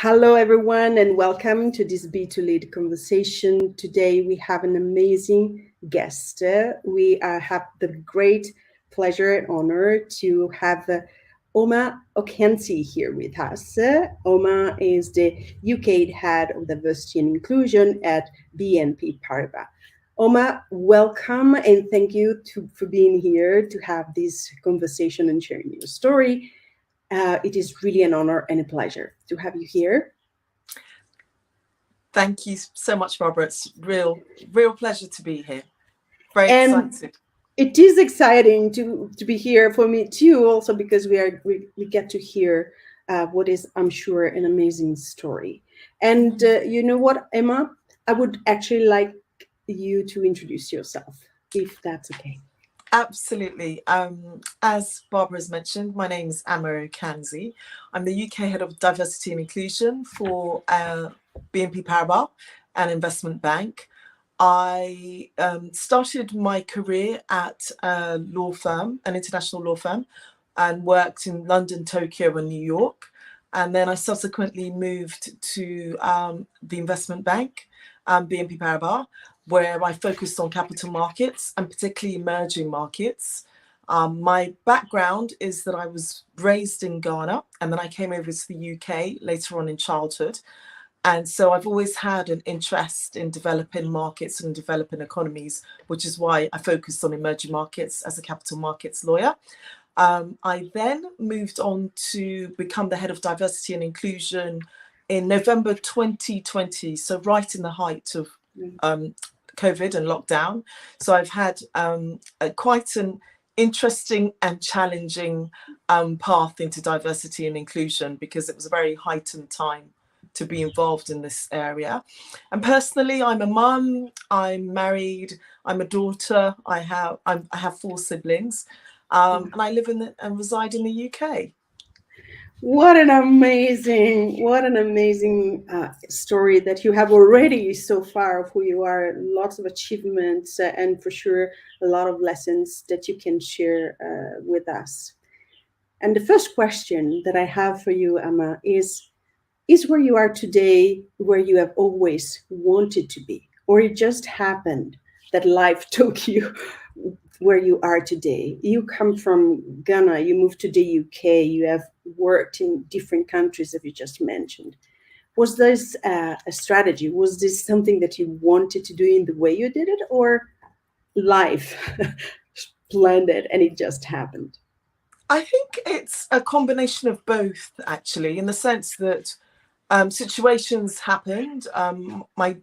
Hello, everyone, and welcome to this Be to Lead conversation. Today, we have an amazing guest. We have the great pleasure and honor to have Ama Ocansey here with us. Oma is the UK head of diversity and inclusion at BNP Paribas. Oma, welcome and thank you for being here to have this conversation and sharing your story. It is really an honor and a pleasure to have you here. Thank you so much, Barbara. It's real pleasure to be here. Very excited. It is exciting to be here for me too, also because we get to hear what is, I'm sure, an amazing story. And you know what, Emma? I would actually like you to introduce yourself, if that's okay. Absolutely. As Barbara has mentioned, my name is Ama Ocansey. I'm the UK Head of Diversity and Inclusion for BNP Paribas, an investment bank. I started my career at a law firm, an international law firm, and worked in London, Tokyo, and New York. And then I subsequently moved to the investment bank, BNP Paribas, where I focused on capital markets and particularly emerging markets. My background is that I was raised in Ghana and then I came over to the UK later on in childhood. And so I've always had an interest in developing markets and developing economies, which is why I focused on emerging markets as a capital markets lawyer. I then moved on to become the head of diversity and inclusion in November 2020, so right in the height of COVID and lockdown. So I've had quite an interesting and challenging path into diversity and inclusion because it was a very heightened time to be involved in this area. And personally, I'm a mum, I'm married, I'm a daughter, I have 4 siblings, and I live and reside in the UK. What an amazing story that you have already so far of who you are. Lots of achievements and for sure a lot of lessons that you can share with us. And the first question that I have for you, Ama, is where you are today where you have always wanted to be, or it just happened that life took you where you are today? You come from Ghana, you moved to the UK, you have worked in different countries that you just mentioned. Was this a strategy? Was this something that you wanted to do in the way you did it, or life planned it and it just happened? I think it's a combination of both, actually, in the sense that situations happened.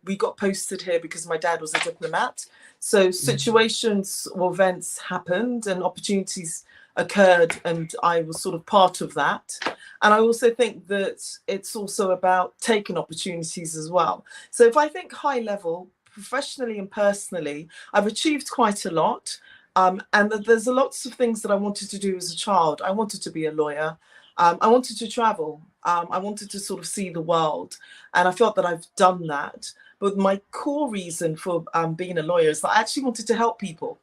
We got posted here because my dad was a diplomat. So situations or events happened and opportunities occurred and I was sort of part of that. And I also think that it's also about taking opportunities as well. So if I think high level, professionally and personally, I've achieved quite a lot. And there's lots of things that I wanted to do as a child. I wanted to be a lawyer. I wanted to travel. I wanted to sort of see the world. And I felt that I've done that. But my core reason for being a lawyer is that I actually wanted to help people.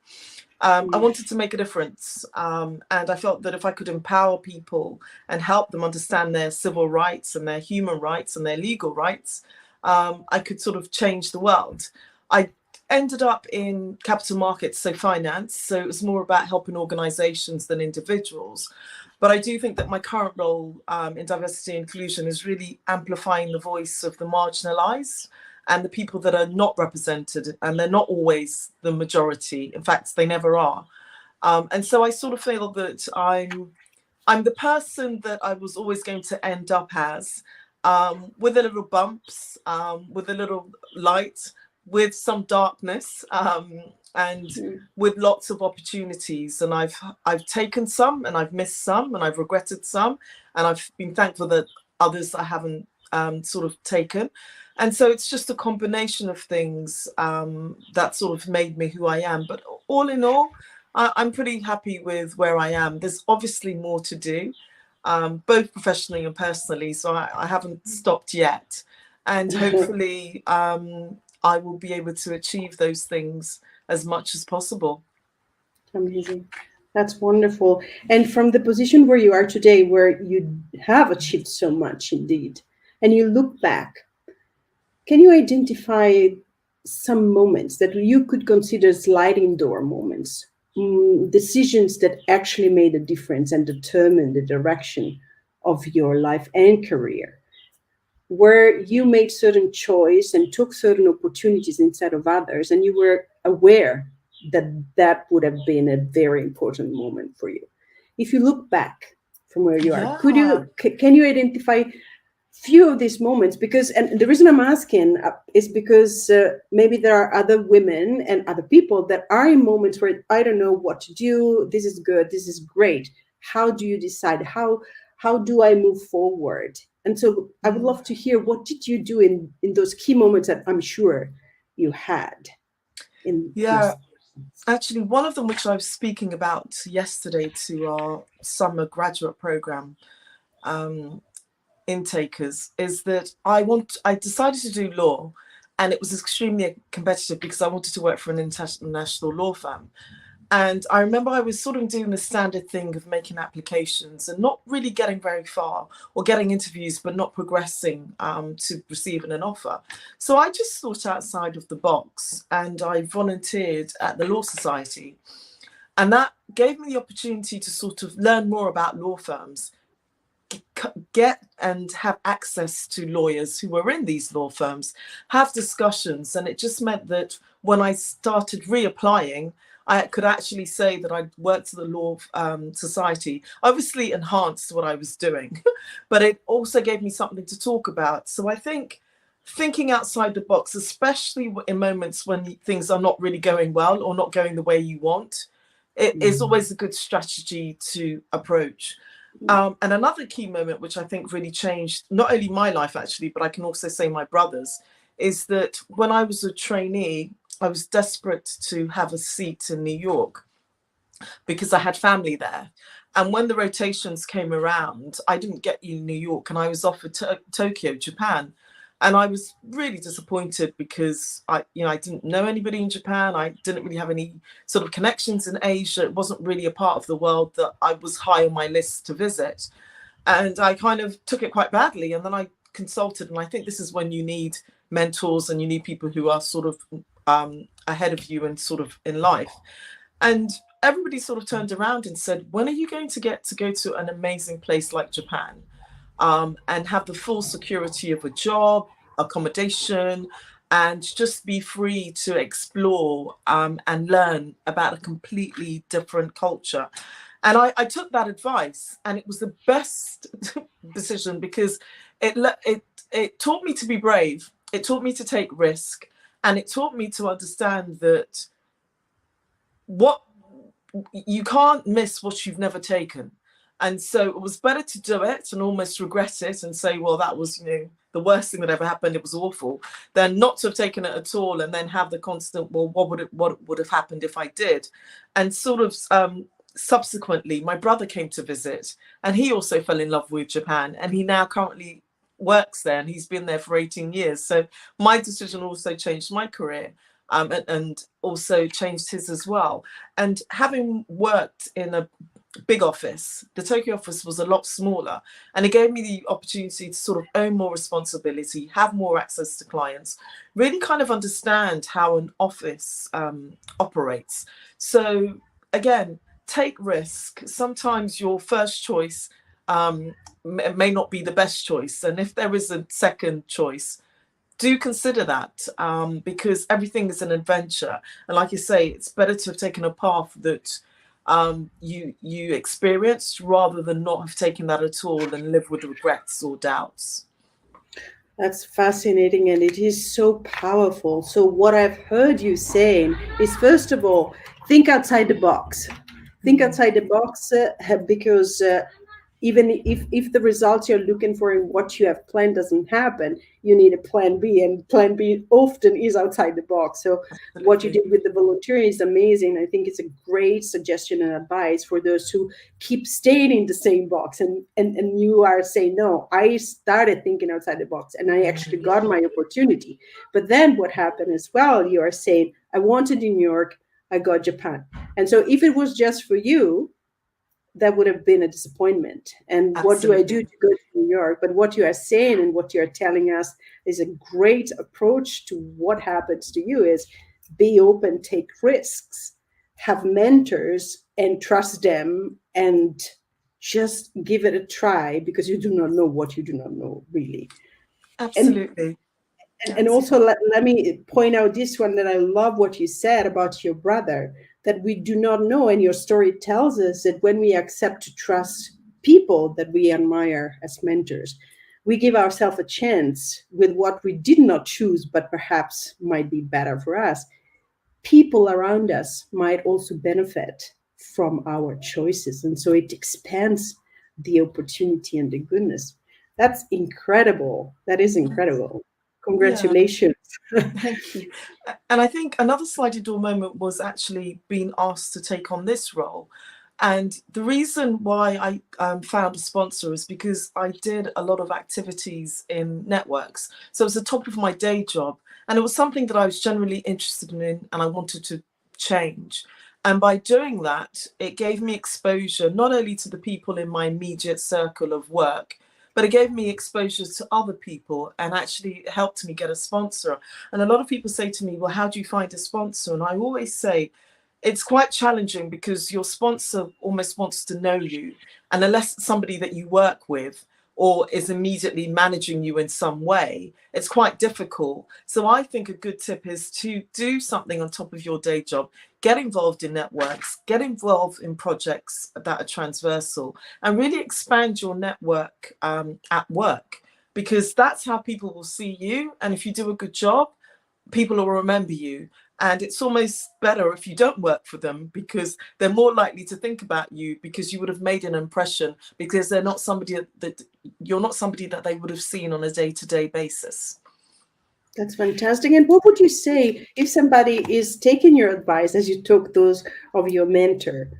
I wanted to make a difference. And I felt that if I could empower people and help them understand their civil rights and their human rights and their legal rights, I could sort of change the world. I ended up in capital markets, so finance. So it was more about helping organizations than individuals. But I do think that my current role in diversity and inclusion is really amplifying the voice of the marginalized and the people that are not represented, and they're not always the majority. In fact, they never are. And so I sort of feel that I'm the person that I was always going to end up as, with a little bumps, with a little light, with some darkness, and with lots of opportunities. And I've taken some and I've missed some and I've regretted some, and I've been thankful that others I haven't sort of taken. And so it's just a combination of things that sort of made me who I am. But all in all, I'm pretty happy with where I am. There's obviously more to do, both professionally and personally. So I haven't stopped yet. And hopefully I will be able to achieve those things as much as possible. Amazing. That's wonderful. And from the position where you are today, where you have achieved so much indeed, and you look back, can you identify some moments that you could consider sliding door moments, decisions that actually made a difference and determined the direction of your life and career, where you made certain choice and took certain opportunities instead of others, and you were aware that that would have been a very important moment for you? If you look back from where you are, Yeah. can you identify few of these moments? Because, and the reason I'm asking is because maybe there are other women and other people that are in moments where I don't know what to do, this is good, this is great, how do you decide, how do I move forward? And so I would love to hear, what did you do in those key moments that I'm sure you had in Yeah. Actually, one of them, which I was speaking about yesterday to our summer graduate program intakers, is that I decided to do law, and it was extremely competitive because I wanted to work for an international law firm. And I remember I was sort of doing the standard thing of making applications and not really getting very far, or getting interviews but not progressing to receiving an offer. So I just thought outside of the box, and I volunteered at the Law Society. And that gave me the opportunity to sort of learn more about law firms, get and have access to lawyers who were in these law firms, have discussions. And it just meant that when I started reapplying, I could actually say that I'd worked at the Law Society. Obviously enhanced what I was doing, but it also gave me something to talk about. So I think thinking outside the box, especially in moments when things are not really going well or not going the way you want, it is always a good strategy to approach. And another key moment, which I think really changed not only my life actually, but I can also say my brother's, is that when I was a trainee, I was desperate to have a seat in New York because I had family there. And when the rotations came around, I didn't get in New York, and I was offered Tokyo, Japan. And I was really disappointed because I didn't know anybody in Japan. I didn't really have any sort of connections in Asia. It wasn't really a part of the world that I was high on my list to visit. And I kind of took it quite badly. And then I consulted, and I think this is when you need mentors and you need people who are sort of ahead of you and sort of in life. And everybody sort of turned around and said, when are you going to get to go to an amazing place like Japan? And have the full security of a job, accommodation, and just be free to explore and learn about a completely different culture. And I took that advice, and it was the best decision because it taught me to be brave. It taught me to take risk, and it taught me to understand that what you can't miss what you've never taken. And so it was better to do it and almost regret it and say, well, that was, the worst thing that ever happened, it was awful, than not to have taken it at all and then have the constant, well, what would have happened if I did? And sort of subsequently, my brother came to visit, and he also fell in love with Japan, and he now currently works there, and he's been there for 18 years. So my decision also changed my career. And also changed his as well. And having worked in a big office, the Tokyo office was a lot smaller, and it gave me the opportunity to sort of own more responsibility, have more access to clients, really kind of understand how an office operates. So again, take risk. Sometimes your first choice may not be the best choice, and if there is a second choice, do consider that, because everything is an adventure. And like you say, it's better to have taken a path that you experienced rather than not have taken that at all and live with regrets or doubts. That's fascinating, and it is so powerful. So what I've heard you saying is, first of all, think outside the box. Think outside the box because even if the results you're looking for and what you have planned doesn't happen, you need a plan B, and plan B often is outside the box. So what you did with the volunteering is amazing. I think it's a great suggestion and advice for those who keep staying in the same box, and you are saying, no, I started thinking outside the box and I actually got my opportunity. But then what happened as well, you are saying, I wanted in New York, I got Japan. And so if it was just for you, that would have been a disappointment. And what do I do Absolutely. to go to New York? But what you are saying and what you are telling us is a great approach to what happens to you is be open, take risks, have mentors and trust them, and just give it a try, because you do not know what you do not know, really. And Absolutely. and also Absolutely. let me point out this one, that I love what you said about your brother, that we do not know. And your story tells us that when we accept to trust people that we admire as mentors, we give ourselves a chance with what we did not choose, but perhaps might be better for us. People around us might also benefit from our choices. And so it expands the opportunity and the goodness. That's incredible. That is incredible. Yeah. Congratulations. Thank you. And I think another sliding door moment was actually being asked to take on this role. And the reason why I found a sponsor is because I did a lot of activities in networks. So it was the top of my day job. And it was something that I was generally interested in and I wanted to change. And by doing that, it gave me exposure not only to the people in my immediate circle of work, but it gave me exposure to other people and actually helped me get a sponsor. And a lot of people say to me, well, how do you find a sponsor? And I always say, it's quite challenging because your sponsor almost wants to know you. And unless it's somebody that you work with or is immediately managing you in some way, it's quite difficult. So I think a good tip is to do something on top of your day job, get involved in networks, get involved in projects that are transversal, and really expand your network at work, because that's how people will see you. And if you do a good job, people will remember you. And it's almost better if you don't work for them, because they're more likely to think about you because you would have made an impression, because they're not somebody that you're not somebody that they would have seen on a day-to-day basis. That's fantastic. And what would you say if somebody is taking your advice as you took those of your mentor?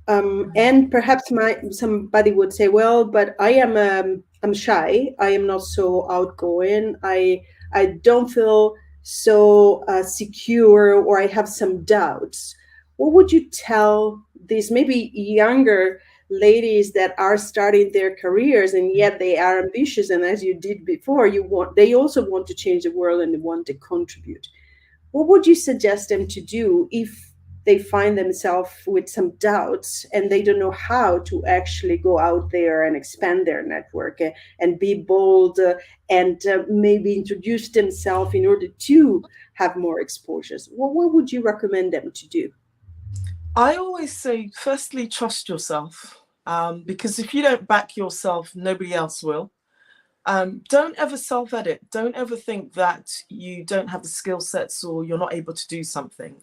And perhaps somebody would say, well, but I'm shy. I am not so outgoing. I don't feel so secure, or I have some doubts. What would you tell these maybe younger ladies that are starting their careers and yet they are ambitious, and as you did before, they also want to change the world and they want to contribute? What would you suggest them to do if they find themselves with some doubts and they don't know how to actually go out there and expand their network, and be bold, and maybe introduce themselves in order to have more exposures? What would you recommend them to do? I always say, firstly, trust yourself, because if you don't back yourself, nobody else will. Don't ever self-edit. Don't ever think that you don't have the skill sets or you're not able to do something.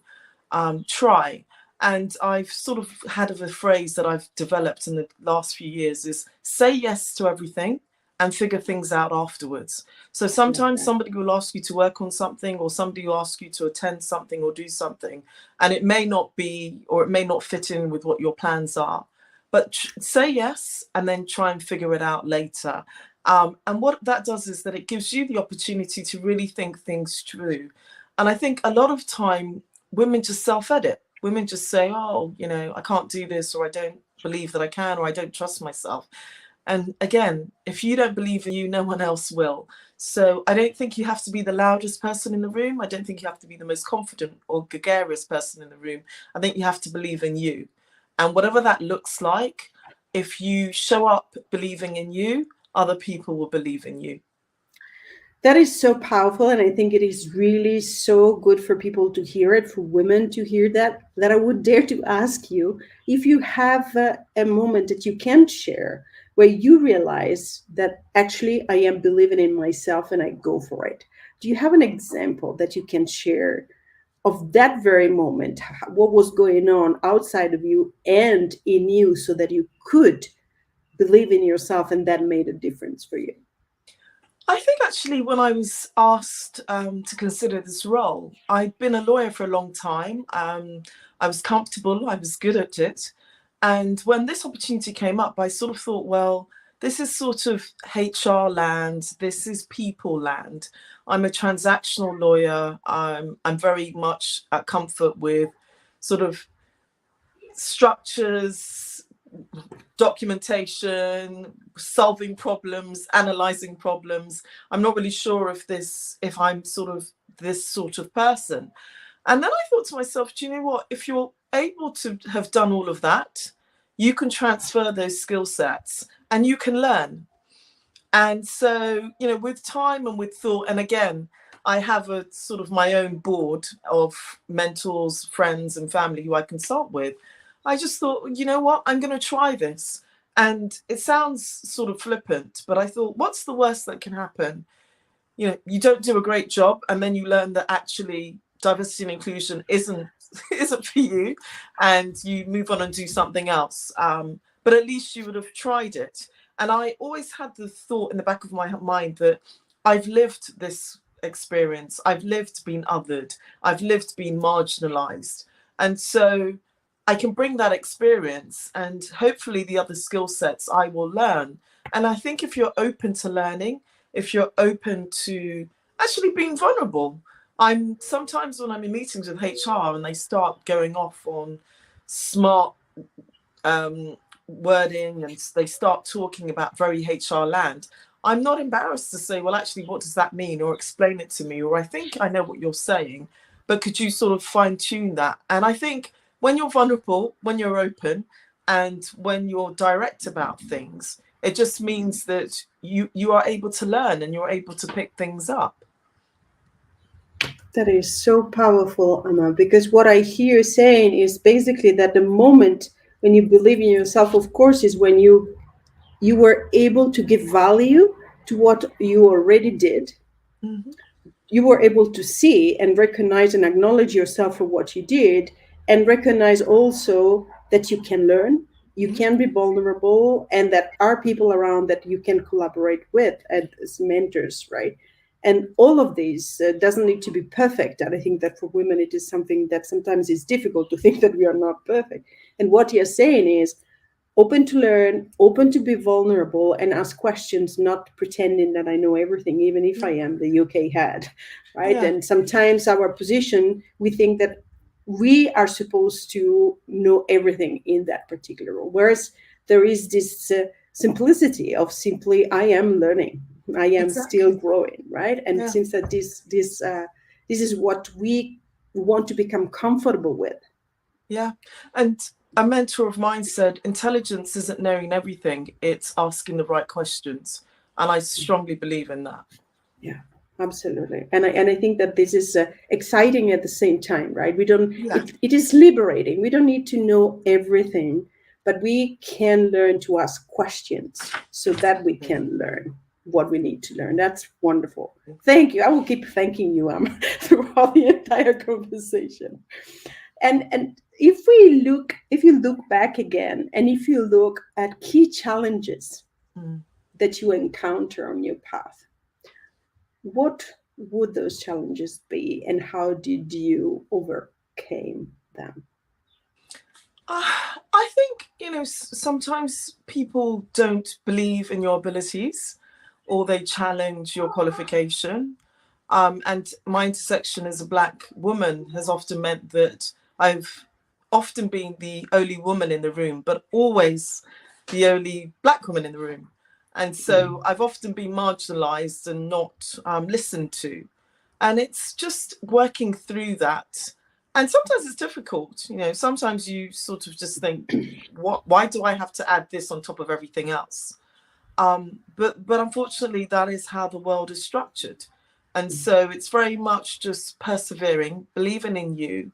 Try. And I've sort of had a phrase that I've developed in the last few years is say yes to everything and figure things out afterwards. So Love sometimes that. somebody will ask you to work on something, or somebody will ask you to attend something or do something, and it may not be, or it may not fit in with what your plans are. But say yes and then try and figure it out later. And what that does is that it gives you the opportunity to really think things through. And I think a lot of time women just self-edit. Women just say, oh, I can't do this, or I don't believe that I can, or I don't trust myself. And again, if you don't believe in you, no one else will. So I don't think you have to be the loudest person in the room. I don't think you have to be the most confident or gregarious person in the room. I think you have to believe in you. And whatever that looks like, if you show up believing in you, other people will believe in you. That is so powerful, and I think it is really so good for people to hear it, for women to hear that I would dare to ask you if you have a moment that you can share where you realize that actually I am believing in myself and I go for it. Do you have an example that you can share of that very moment, what was going on outside of you and in you, so that you could believe in yourself and that made a difference for you? I think actually when I was asked to consider this role, I'd been a lawyer for a long time. I was comfortable, I was good at it. And when this opportunity came up, I sort of thought, well, this is sort of HR land, this is people land. I'm a transactional lawyer. I'm very much at comfort with sort of structures, documentation, solving problems, analyzing problems. I'm not really sure if I'm sort of this sort of person. And then I thought to myself, do you know what? If you're able to have done all of that, you can transfer those skill sets and you can learn. And so, with time and with thought, and again, I have a sort of my own board of mentors, friends, and family who I consult with. I just thought, you know what, I'm going to try this. And it sounds sort of flippant, but I thought, what's the worst that can happen? You don't do a great job, and then you learn that actually diversity and inclusion isn't for you, and you move on and do something else. But at least you would have tried it. And I always had the thought in the back of my mind that I've lived this experience. I've lived being othered. I've lived being marginalized. And so I can bring that experience, and hopefully the other skill sets I will learn. And I think if you're open to learning, if you're open to actually being vulnerable, sometimes when I'm in meetings with HR and they start going off on smart wording and they start talking about very HR land, I'm not embarrassed to say, well, actually, what does that mean? Or explain it to me. Or I think I know what you're saying, but could you sort of fine tune that? And I think when you're vulnerable, when you're open, and when you're direct about things, it just means that you are able to learn and you're able to pick things up. That is so powerful, Ama, because what I hear saying is basically that the moment when you believe in yourself, of course, is when you were able to give value to what you already did. Mm-hmm. You were able to see and recognize and acknowledge yourself for what you did, and recognize also that you can learn, you can be vulnerable, and that are people around that you can collaborate with as mentors, right? And all of these doesn't need to be perfect. And I think that for women, it is something that sometimes is difficult to think that we are not perfect. And what you're saying is open to learn, open to be vulnerable, and ask questions, not pretending that I know everything, even if I am the UK head, right? Yeah. And sometimes our position, we think that we are supposed to know everything in that particular role, whereas there is this simplicity of simply, I am learning, I am still growing, right? And it seems that this is what we want to become comfortable with. Yeah. And a mentor of mine said, intelligence isn't knowing everything, it's asking the right questions. And I strongly believe in that. Yeah, absolutely. And I think that this is exciting at the same time, right? We don't, it is liberating. We don't need to know everything, but we can learn to ask questions so that we can learn what we need to learn. That's wonderful. Thank you. I will keep thanking you, throughout the entire conversation. And if you look back again, and if you look at key challenges that you encounter on your path, what would those challenges be, and how did you overcome them? I think, sometimes people don't believe in your abilities, or they challenge your qualification. And my intersection as a Black woman has often meant that I've often been the only woman in the room, but always the only Black woman in the room. And so I've often been marginalized and not listened to. And it's just working through that. And sometimes it's difficult. Sometimes you sort of just think, why do I have to add this on top of everything else? But unfortunately, that is how the world is structured. And so it's very much just persevering, believing in you,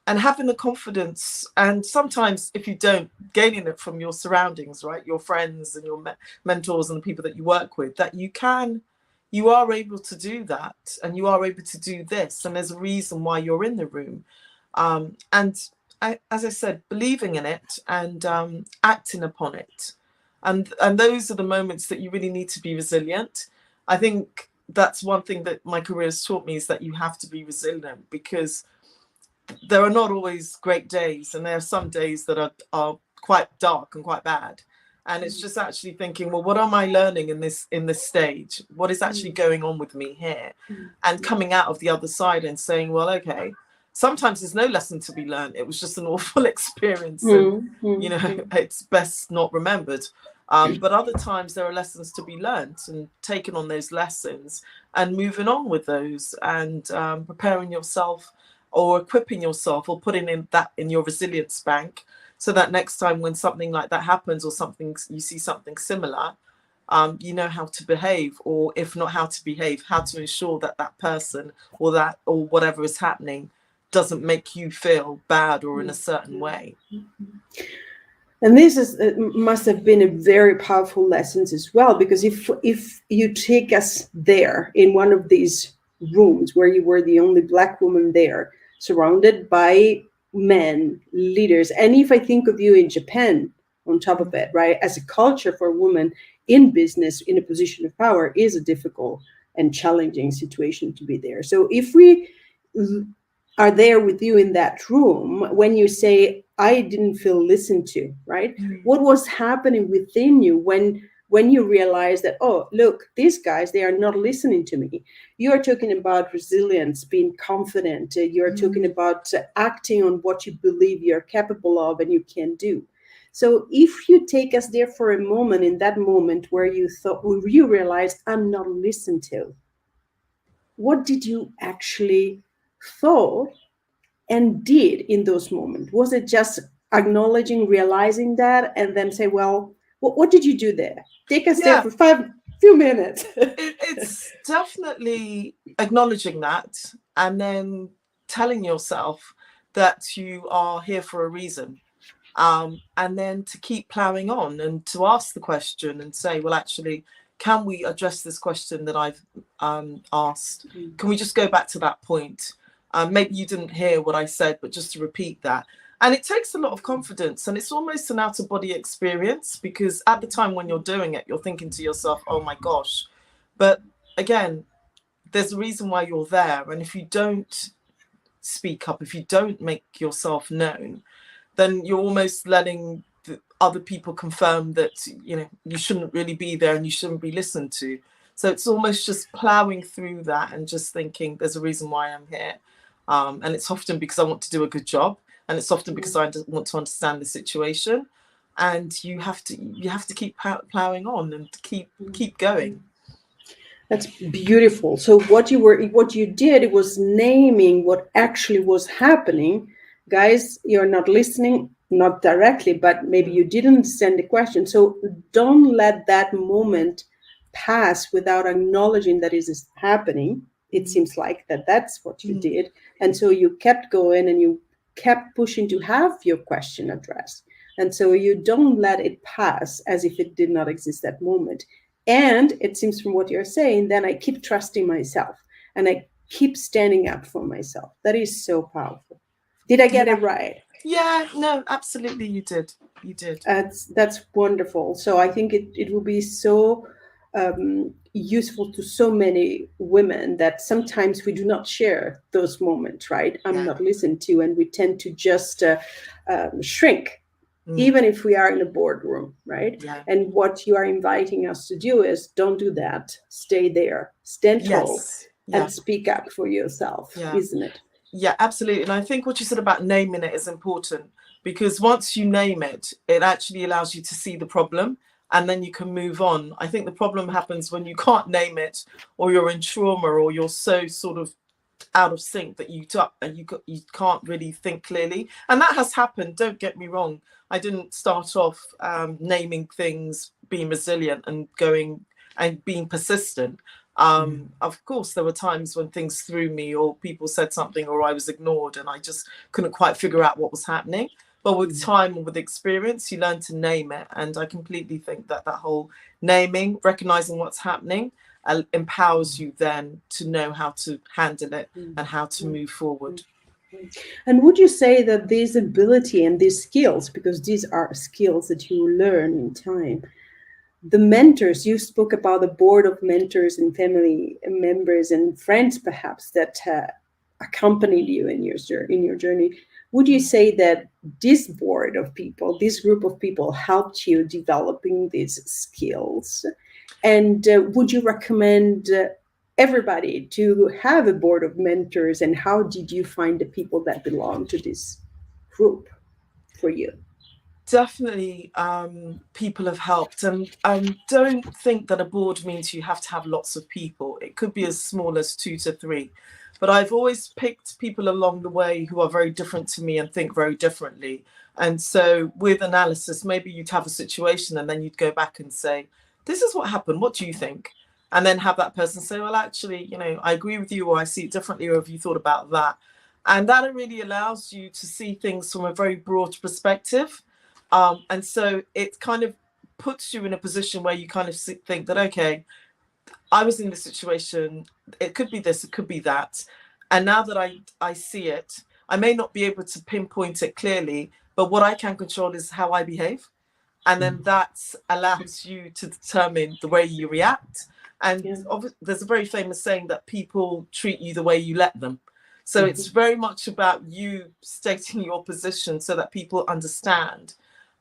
and having the confidence. And sometimes if you don't, gaining it from your surroundings, right? Your friends and your mentors and the people that you work with, that you are able to do that, and you are able to do this. And there's a reason why you're in the room. As I said, believing in it and acting upon it. And those are the moments that you really need to be resilient. I think that's one thing that my career has taught me, is that you have to be resilient, because there are not always great days, and there are some days that are quite dark and quite bad. And it's just actually thinking, well, what am I learning in this stage? What is actually going on with me here? And coming out of the other side and saying, well, okay, sometimes there's no lesson to be learned. It was just an awful experience, and Mm-hmm. it's best not remembered. But other times there are lessons to be learned, and taking on those lessons and moving on with those, and preparing yourself or equipping yourself or putting in that in your resilience bank, so that next time when something like that happens, or something you see something similar, you know how to behave, or if not how to behave, how to ensure that that person or that or whatever is happening doesn't make you feel bad or in a certain way. And this must have been a very powerful lessons as well, because if you take us there in one of these rooms where you were the only Black woman there, surrounded by men, leaders, and if I think of you in Japan on top of it, right, as a culture for women in business in a position of power is a difficult and challenging situation to be there. So if we are there with you in that room, when you say, I didn't feel listened to, right? What was happening within you when you realize that, oh, look, these guys, they are not listening to me? You are talking about resilience, being confident. You're talking about acting on what you believe you're capable of and you can do. So if you take us there for a moment, in that moment where you realized, I'm not listened to, what did you actually thought and did in those moments? Was it just acknowledging, realizing that, and then say, well, what did you do there? Take us there for few minutes. It's definitely acknowledging that, and then telling yourself that you are here for a reason. And then to keep ploughing on and to ask the question and say, well, actually, can we address this question that I've asked? Can we just go back to that point? Maybe you didn't hear what I said, but just to repeat that. And it takes a lot of confidence, and it's almost an out of body experience, because at the time when you're doing it, you're thinking to yourself, oh my gosh. But again, there's a reason why you're there. And if you don't speak up, if you don't make yourself known, then you're almost letting other people confirm that you shouldn't really be there and you shouldn't be listened to. So it's almost just plowing through that and just thinking there's a reason why I'm here, and it's often because I want to do a good job, and it's often because I want to understand the situation, and you have to keep plowing on and keep going. That's beautiful. So what you did, it was naming what actually was happening. Guys, you're not listening, not directly, but maybe you didn't send a question. So don't let that moment pass without acknowledging that it is happening. It seems like that's what you did. And so you kept going and you kept pushing to have your question addressed. And so you don't let it pass as if it did not exist that moment. And it seems from what you're saying, then I keep trusting myself and I keep standing up for myself. That is so powerful. Did I get it right? Yeah, no, absolutely, you did. You did. That's wonderful. So I think it will be so useful to so many women that sometimes we do not share those moments, right? I'm not listened to, and we tend to just shrink. Even if we are in a boardroom, right? Yeah. And what you are inviting us to do is don't do that. Stay there, stand tall, and speak up for yourself, isn't it? Yeah, absolutely. And I think what you said about naming it is important, because once you name it, it actually allows you to see the problem, and then you can move on. I think the problem happens when you can't name it, or you're in trauma, or you're so sort of out of sync that you can't really think clearly. And that has happened, don't get me wrong. I didn't start off naming things, being resilient and going and being persistent. Of course, there were times when things threw me, or people said something, or I was ignored, and I just couldn't quite figure out what was happening. But with time and with experience, you learn to name it. And I completely think that whole naming, recognizing what's happening, empowers you then to know how to handle it and how to move forward. And would you say that this ability and these skills, because these are skills that you learn in time, the mentors, you spoke about the board of mentors and family members and friends perhaps that accompanied you in your journey, would you say that this board of people, this group of people helped you developing these skills? And would you recommend everybody to have a board of mentors, and how did you find the people that belong to this group for you? Definitely, people have helped, and don't think that a board means you have to have lots of people. It could be as small as 2 to 3, but I've always picked people along the way who are very different to me and think very differently. And so with analysis, maybe you'd have a situation and then you'd go back and say, this is what happened, what do you think? And then have that person say, well, actually, I agree with you, or I see it differently, or have you thought about that? And that really allows you to see things from a very broad perspective. And so it kind of puts you in a position where you kind of think that, okay, I was in this situation, it could be this, it could be that. And now that I see it, I may not be able to pinpoint it clearly, but what I can control is how I behave. And then that allows you to determine the way you react. And there's a very famous saying that people treat you the way you let them. So it's very much about you stating your position so that people understand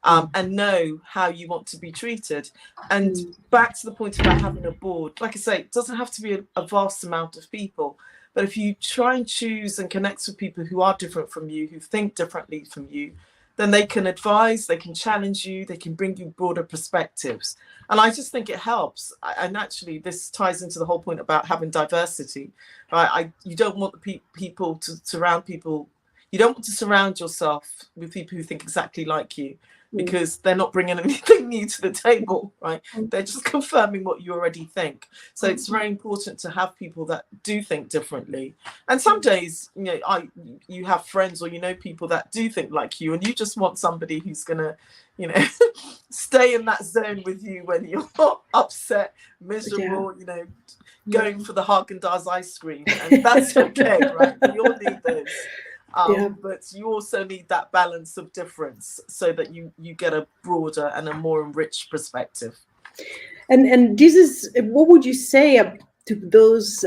and know how you want to be treated. And back to the point about having a board, like I say, it doesn't have to be a vast amount of people, but if you try and choose and connect with people who are different from you, who think differently from you, then they can advise, they can challenge you, they can bring you broader perspectives. And I just think it helps. And actually, this ties into the whole point about having diversity. Right? You don't want the people to surround people. You don't want to surround yourself with people who think exactly like you, because they're not bringing anything new to the table, right? They're just confirming what you already think. So it's very important to have people that do think differently. And some days, you have friends or people that do think like you, and you just want somebody who's gonna, stay in that zone with you when you're upset, miserable, going for the Haagen-Dazs ice cream, and that's okay, right? We all need those. But you also need that balance of difference so that you get a broader and a more enriched perspective. And this is, what would you say to those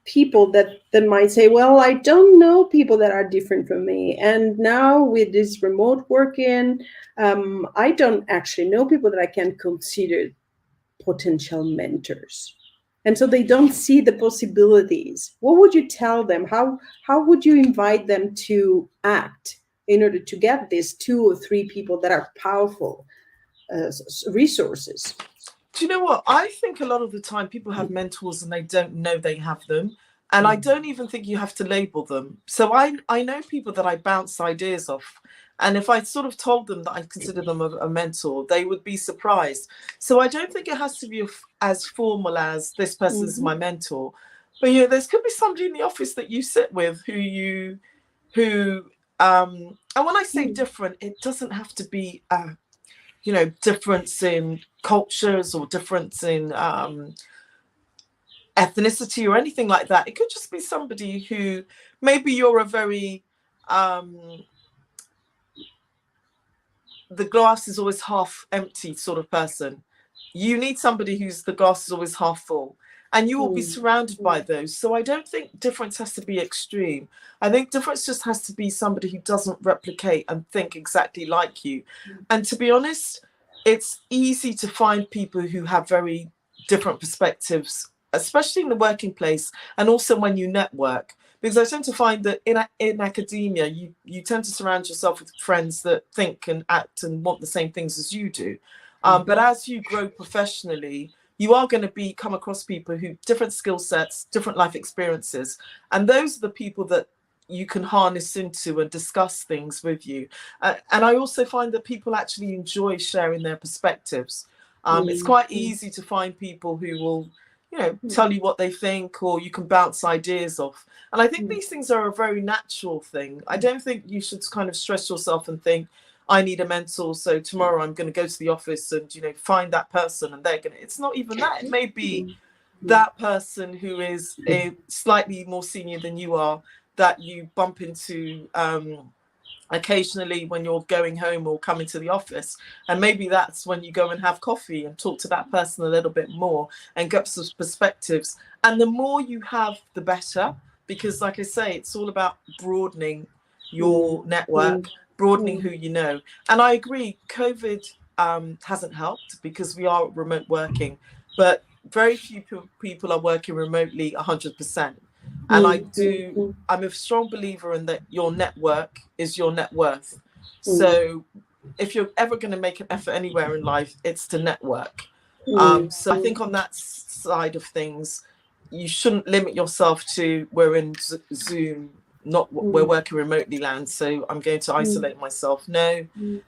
people that might say, well, I don't know people that are different from me, and now with this remote working, I don't actually know people that I can consider potential mentors, and so they don't see the possibilities. What would you tell them? How would you invite them to act in order to get these 2 or 3 people that are powerful resources? Do you know what? I think a lot of the time people have mentors and they don't know they have them. And I don't even think you have to label them. So I know people that I bounce ideas off. And if I sort of told them that I consider them a mentor, they would be surprised. So I don't think it has to be as formal as this person is my mentor. But there could be somebody in the office that you sit with who and when I say different, it doesn't have to be difference in cultures or difference in ethnicity or anything like that. It could just be somebody who maybe you're a very the glass is always half empty sort of person. You need somebody who's the glass is always half full, and you will be surrounded by those. So I don't think difference has to be extreme. I think difference just has to be somebody who doesn't replicate and think exactly like you. And to be honest, it's easy to find people who have very different perspectives, especially in the working place and also when you network. Because I tend to find that in academia, you tend to surround yourself with friends that think and act and want the same things as you do. But as you grow professionally, you are going to come across people who different skill sets, different life experiences. And those are the people that you can harness into and discuss things with you. And I also find that people actually enjoy sharing their perspectives. It's quite easy to find people who will tell you what they think, or you can bounce ideas off. And I think these things are a very natural thing. I don't think you should kind of stress yourself and think, I need a mentor, so tomorrow I'm going to go to the office and find that person, and they're going to. It's not even that. It may be that person who is slightly more senior than you are, that you bump into occasionally when you're going home or coming to the office, and maybe that's when you go and have coffee and talk to that person a little bit more and get some perspectives. And the more you have, the better, because like I say, it's all about broadening your network, broadening who you know. And I agree, COVID hasn't helped because we are remote working, but very few people are working remotely 100%. And I'm a strong believer in that your network is your net worth. So if you're ever going to make an effort anywhere in life, it's to network. So I think on that side of things, you shouldn't limit yourself to we're in Zoom, not we're working remotely land, so I'm going to isolate myself. No,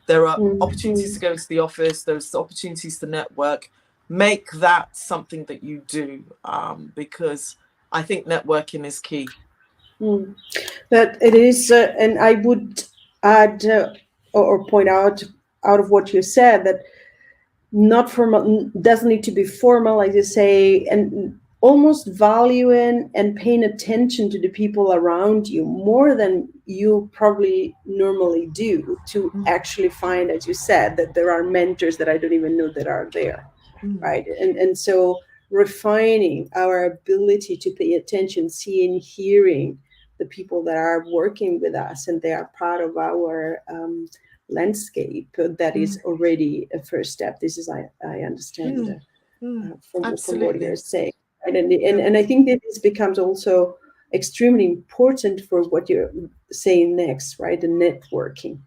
there are opportunities to go into the office. There's opportunities to network. Make that something that you do, because I think networking is key. That it is, and I would add or point out of what you said, that not formal doesn't need to be formal, as you say, and almost valuing and paying attention to the people around you more than you probably normally do, to actually find, as you said, that there are mentors that I don't even know that are there, right? And so refining our ability to pay attention, seeing, hearing the people that are working with us and they are part of our landscape, that is already a first step. This is, I understand from what you're saying, right? And I think that this becomes also extremely important for what you're saying next, right? The networking,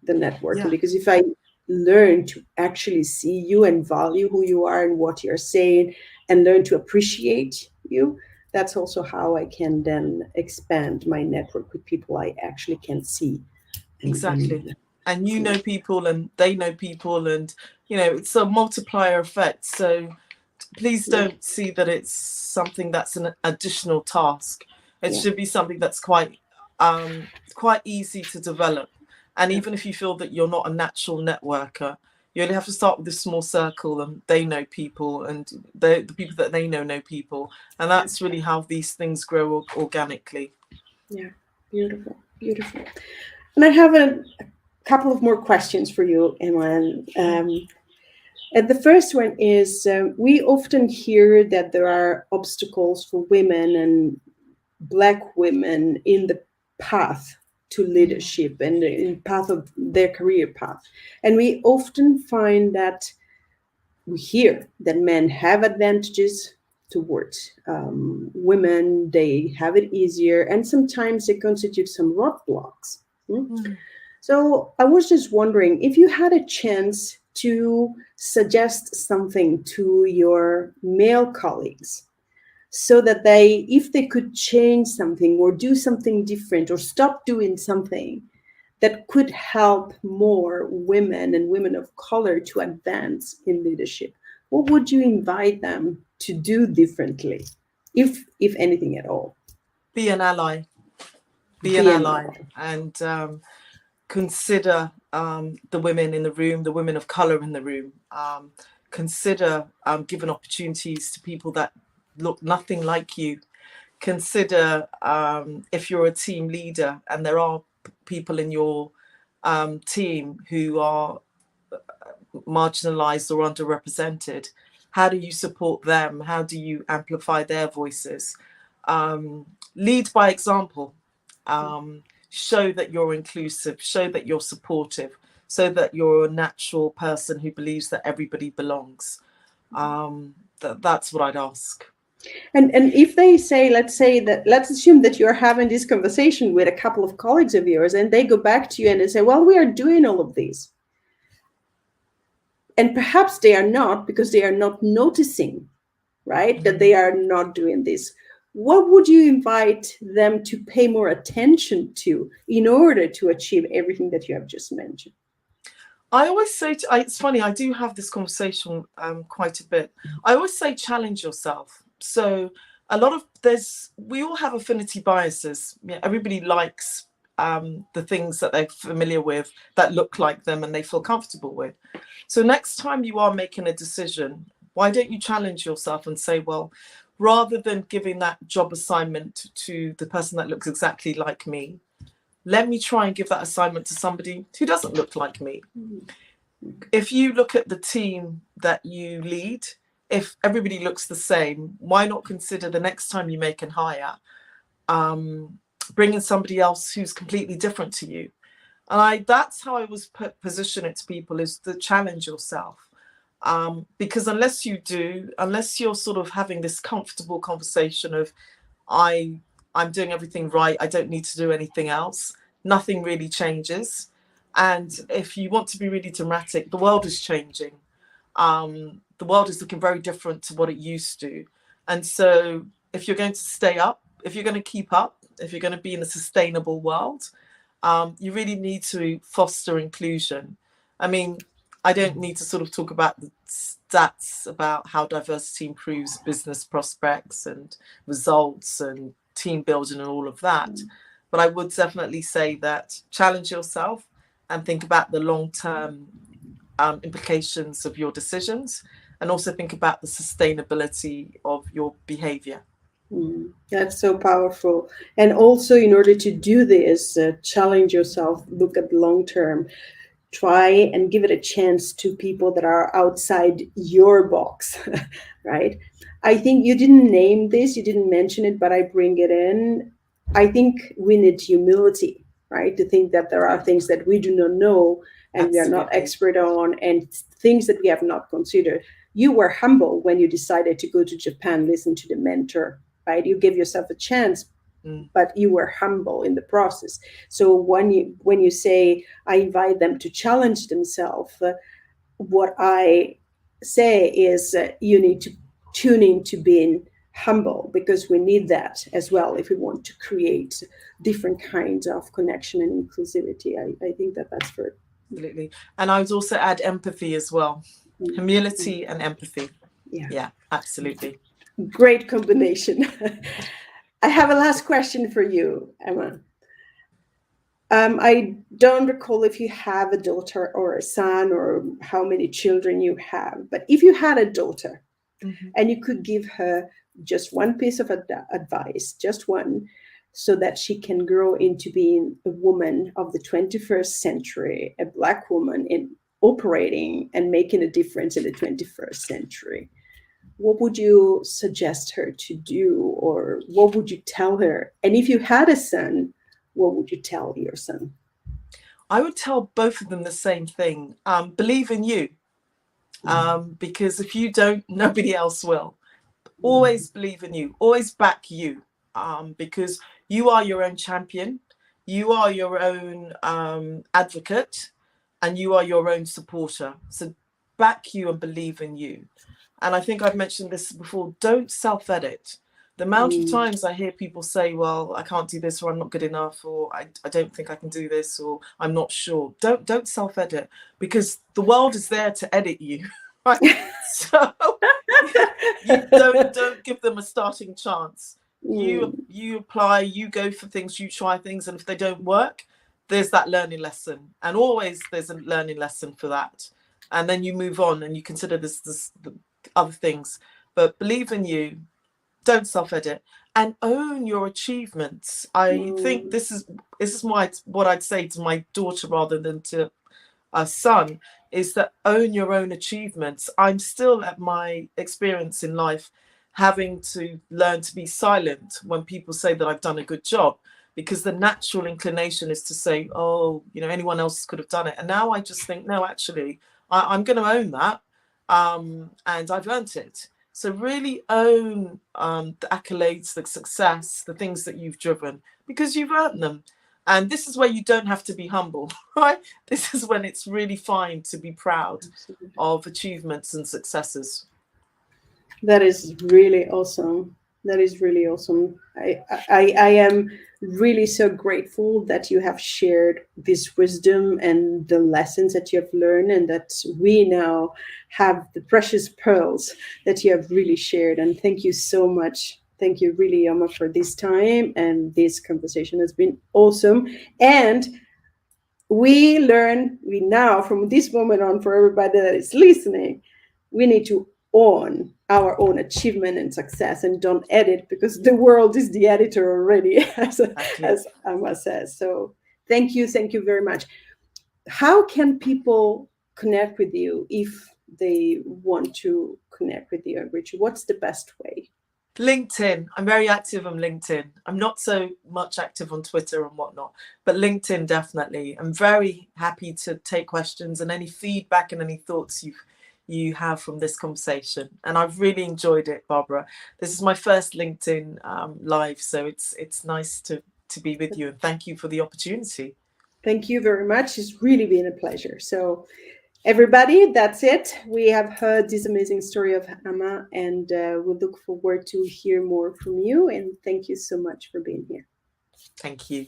because if I learn to actually see you and value who you are and what you're saying, and learn to appreciate you, that's also how I can then expand my network with people I actually can see. Exactly. And you know people and they know people, and it's a multiplier effect. So please don't see that it's something that's an additional task. It should be something that's quite easy to develop. And even if you feel that you're not a natural networker, you only have to start with a small circle, and they know people, and the people that they know people, and that's really how these things grow organically. Yeah, beautiful. And I have a couple of more questions for you, Emma. And the first one is, we often hear that there are obstacles for women and Black women in the path to leadership and in path of their career path. And we often find that we hear that men have advantages towards women, they have it easier, and sometimes they constitute some roadblocks. So I was just wondering if you had a chance to suggest something to your male colleagues, so that they, if they could change something or do something different or stop doing something that could help more women and women of color to advance in leadership, what would you invite them to do differently, if anything at all? Be an ally. Be an ally. And consider the women in the room, the women of color in the room. Consider giving opportunities to people that look nothing like you. Consider if you're a team leader and there are people in your team who are marginalized or underrepresented, how do you support them? How do you amplify their voices? Lead by example. Show that you're inclusive, show that you're supportive, so that you're a natural person who believes that everybody belongs. That's what I'd ask. And if they say, let's assume that you're having this conversation with a couple of colleagues of yours, and they go back to you and they say, well, we are doing all of these. And perhaps they are not, because they are not noticing, right, that they are not doing this. What would you invite them to pay more attention to in order to achieve everything that you have just mentioned? I always say, it's funny, I do have this conversation quite a bit. I always say, challenge yourself. So we all have affinity biases. Everybody likes the things that they're familiar with, that look like them and they feel comfortable with. So next time you are making a decision, why don't you challenge yourself and say, well, rather than giving that job assignment to the person that looks exactly like me, let me try and give that assignment to somebody who doesn't look like me. If you look at the team that you lead, if everybody looks the same, why not consider the next time you make and hire, bringing somebody else who's completely different to you? And that's how I was position it to people, is to challenge yourself. Because unless you're sort of having this comfortable conversation of I'm doing everything right, I don't need to do anything else, nothing really changes. And if you want to be really dramatic, the world is changing. The world is looking very different to what it used to. And so if you're going to stay up, if you're going to keep up, if you're going to be in a sustainable world, you really need to foster inclusion. I mean, I don't need to sort of talk about the stats about how diversity improves business prospects and results and team building and all of that. But I would definitely say that challenge yourself and think about the long-term implications of your decisions, and also think about the sustainability of your behavior. That's so powerful. And also, in order to do this, challenge yourself, look at long term, try and give it a chance to people that are outside your box, right? I think you didn't name this, you didn't mention it, but I bring it in. I think we need humility, right? To think that there are things that we do not know and we are not Absolutely. expert on, and things that we have not considered. You were humble when you decided to go to Japan, listen to the mentor, right? You gave yourself a chance, but you were humble in the process. So when you say I invite them to challenge themselves, what I say is you need to tune into being humble, because we need that as well if we want to create different kinds of connection and inclusivity. I think that that's for Absolutely. And I would also add empathy as well. Humility and empathy. Yeah, absolutely. Great combination. I have a last question for you, Emma. I don't recall if you have a daughter or a son or how many children you have, but if you had a daughter and you could give her just one piece of advice, just one, so that she can grow into being a woman of the 21st century, a Black woman in operating and making a difference in the 21st century, what would you suggest her to do, or what would you tell her? And if you had a son, what would you tell your son? I would tell both of them the same thing. Believe in you. Because if you don't, nobody else will. Always believe in you. Always back you. Because you are your own champion. You are your own advocate. And you are your own supporter. So back you and believe in you. And I think I've mentioned this before. Don't self-edit. The amount of times I hear people say, well, I can't do this, or I'm not good enough, or I don't think I can do this, or I'm not sure. Don't self-edit, because the world is there to edit you. Right? So you don't give them a starting chance. You apply, you go for things, you try things, and if they don't work, there's that learning lesson. And always there's a learning lesson for that. And then you move on and you consider the other things. But believe in you. Don't self-edit, and own your achievements. I think this is what I'd say to my daughter rather than to a son, is that own your own achievements. I'm still at my experience in life having to learn to be silent when people say that I've done a good job, because the natural inclination is to say, oh, anyone else could have done it. And now I just think, no, actually, I'm going to own that, and I've earned it. So really own the accolades, the success, the things that you've driven, because you've earned them. And this is where you don't have to be humble, right? This is when it's really fine to be proud of achievements and successes. That is really awesome. That is really awesome. I am really so grateful that you have shared this wisdom and the lessons that you have learned, and that we now have the precious pearls that you have really shared. And thank you so much. Thank you really, Ama, for this time. And this conversation has been awesome. And we now, from this moment on, for everybody that is listening, we need to own our own achievement and success, and don't edit, because the world is the editor already, as Ama says. So thank you very much. How can people connect with you if they want to connect with you and reach you? What's the best way? LinkedIn. I'm very active on LinkedIn. I'm not so much active on Twitter and whatnot, but LinkedIn definitely. I'm very happy to take questions and any feedback and any thoughts you have from this conversation. And I've really enjoyed it, Barbara. This is my first LinkedIn live, so it's nice to be with you, and thank you for the opportunity. Thank you very much. It's really been a pleasure. So everybody, that's it. We have heard this amazing story of Ama, and we look forward to hear more from you. And thank you so much for being here. Thank you.